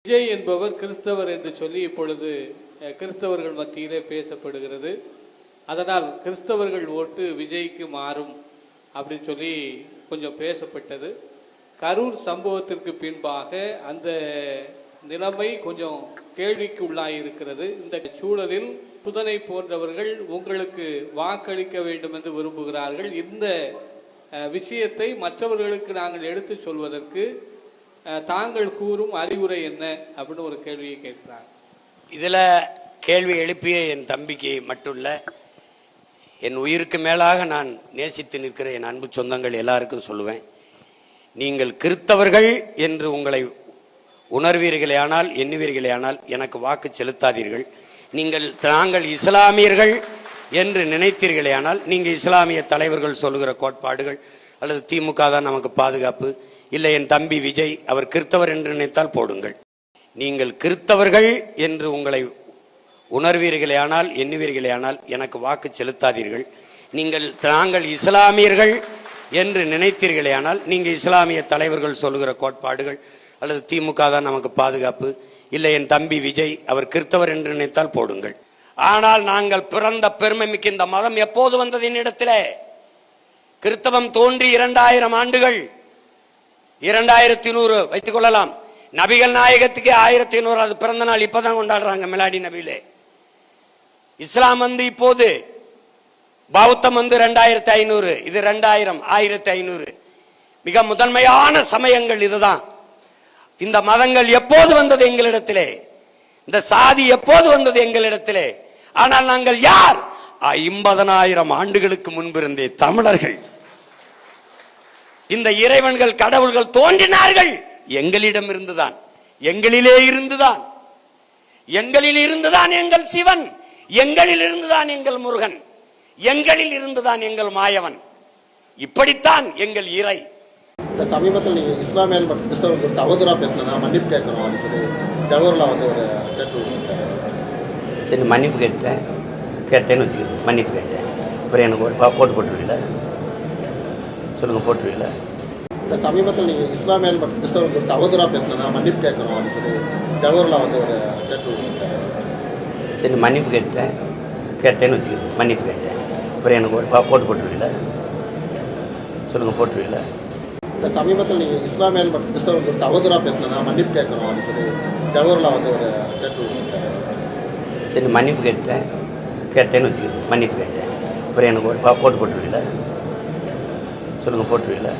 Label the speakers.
Speaker 1: விஜய் என்பவர் கிறிஸ்தவர் என்று சொல்லி இப்பொழுது கிறிஸ்தவர்கள் மத்தியிலே பேசப்படுகிறது. அதனால் கிறிஸ்தவர்கள் ஓட்டு விஜய்க்கு மாறும் அப்படின்னு சொல்லி கொஞ்சம் பேசப்பட்டது. கரூர் சம்பவத்திற்கு பின்பாக அந்த நிலைமை கொஞ்சம் கேள்விக்கு உள்ளாயிருக்கிறது. இந்த சூழலில் புதனை போன்றவர்கள் உங்களுக்கு வாக்களிக்க வேண்டும் என்று விரும்புகிறார்கள். இந்த விஷயத்தை மற்றவர்களுக்கு நாங்கள் எடுத்து சொல்வதற்கு தாங்கள் கூறும் அறிவுரை என்ன அப்படின்னு ஒரு கேள்வியை கேட்கிறார்.
Speaker 2: இதில் கேள்வி எழுப்பிய என் தம்பிக்கு மட்டுமல்ல, என் உயிருக்கு மேலாக நான் நேசித்து நிற்கிற என் அன்பு சொந்தங்கள் எல்லாருக்கும் சொல்லுவேன், நீங்கள் கிறிஸ்தவர்கள் என்று உங்களை உணர்வீர்களேயானால், எண்ணுவீர்களேயானால் எனக்கு வாக்கு செலுத்தாதீர்கள். நாங்கள் இஸ்லாமியர்கள் என்று நினைத்தீர்களேயானால், நீங்கள் இஸ்லாமிய தலைவர்கள் சொல்லுகிற கோட்பாடுகள் அல்லது திமுக தான் நமக்கு பாதுகாப்பு, இல்லை என் தம்பி விஜய் அவர் கிறிஸ்தவர் என்று நினைத்தால் போடுங்கள். நீங்கள் கிறிஸ்தவர்கள் என்று உங்களை உணர்வீர்களேயானால், எண்ணுவீர்களேயானால் எனக்கு வாக்கு செலுத்தாதீர்கள். நாங்கள் இஸ்லாமியர்கள் என்று நினைத்தீர்களேயானால், நீங்கள் இஸ்லாமிய தலைவர்கள் சொல்லுகிற கோட்பாடுகள் அல்லது திமுக தான் நமக்கு பாதுகாப்பு, இல்லை என் தம்பி விஜய் அவர் கிறிஸ்தவர் என்று நினைத்தால் போடுங்கள். ஆனால் நாங்கள் பிறந்த பெருமை மிக்க இந்த மதம் எப்போது வந்தது என்னிடத்திலே? கிறிஸ்தவம் தோன்றி 2000 ஆண்டுகள், 2100 வைத்துக் கொள்ளலாம். நபிகள் நாயகத்துக்கு 1100 பிறந்த நாள் இப்பதான் கொண்டாடுறாங்க மிலாடி நபியிலே. இஸ்லாம் வந்து இப்போது, பௌத்தம் வந்து 2500, இது 2000, 1500. மிக முதன்மையான சமயங்கள் இதுதான். இந்த மதங்கள் எப்போது வந்தது எங்களிடத்திலே? இந்த சாதி எப்போது வந்தது எங்களிடத்திலே? ஆனால் நாங்கள் யார்? 50,000 ஆண்டுகளுக்கு முன்பிருந்தே தமிழர்கள். இந்த இறைவன்கள் கடவுள்கள் தோன்றினார்கள் எங்களிடம் இருந்துதான், எங்களிலே இருந்துதான். எங்களில் இருந்துதான் எங்கள் சிவன், எங்களில் இருந்துதான் எங்கள் முருகன், எங்களில் இருந்துதான் எங்கள் மாயவன். இப்படித்தான் எங்கள் இறை.
Speaker 3: சமீபத்தில் நீங்கள் இஸ்லாமியர் மற்றும் கிறிஸ்தவர்களுக்கு அவதூறா பேசினதா மன்னிப்பு கேட்கணும் அப்படின்னு ஜவஹர்லால் வந்து ஒரு ஸ்டேட்மெண்ட்.
Speaker 2: சரி, மன்னிப்பு கேட்டேன்னு வச்சுக்கிறேன், மன்னிப்பு கேட்டேன். அப்புறம் எனக்கு ஒரு போட்டுருவீங்கள? சொல்லுங்கள், போட்டுருவீங்கள?
Speaker 3: சமீபத்தில் நீங்கள் இஸ்லாமியர் மற்றும் கிறிஸ்தவர்களுக்கு அவதூறா பேசினதா மன்னிப்பு கேட்கணும் அப்படின்னு ஜவஹர்லால் வந்து ஒரு ஸ்டேட்மெண்ட்.
Speaker 2: சரி, மன்னிப்பு கேட்டேன்னு வச்சுக்கிறேன், மன்னிப்பு கேட்டேன். அப்புறம் எனக்கு ஒரு போட்டுருவீங்கள? சொல்லுங்கள், போட்டுருவீங்கள?
Speaker 3: சமீபத்தில் நீங்கள் இஸ்லாமியர் மற்றும் கிறிஸ்தவர்களுக்கு அவதூறா பேசினதா மன்னிப்பு கேட்கணும் அப்படின்னு ஜவஹர்லால் வந்து ஒரு ஸ்டேட்மெண்ட்.
Speaker 2: சரி, மன்னிப்பு கேட்டேன்னு வச்சுக்கிறேன், மன்னிப்பு கேட்டேன். அப்புறம் எனக்கு ஒரு போட்டுருவீங்கள? சொல்லுங்கள், போட்டுருவீங்கள?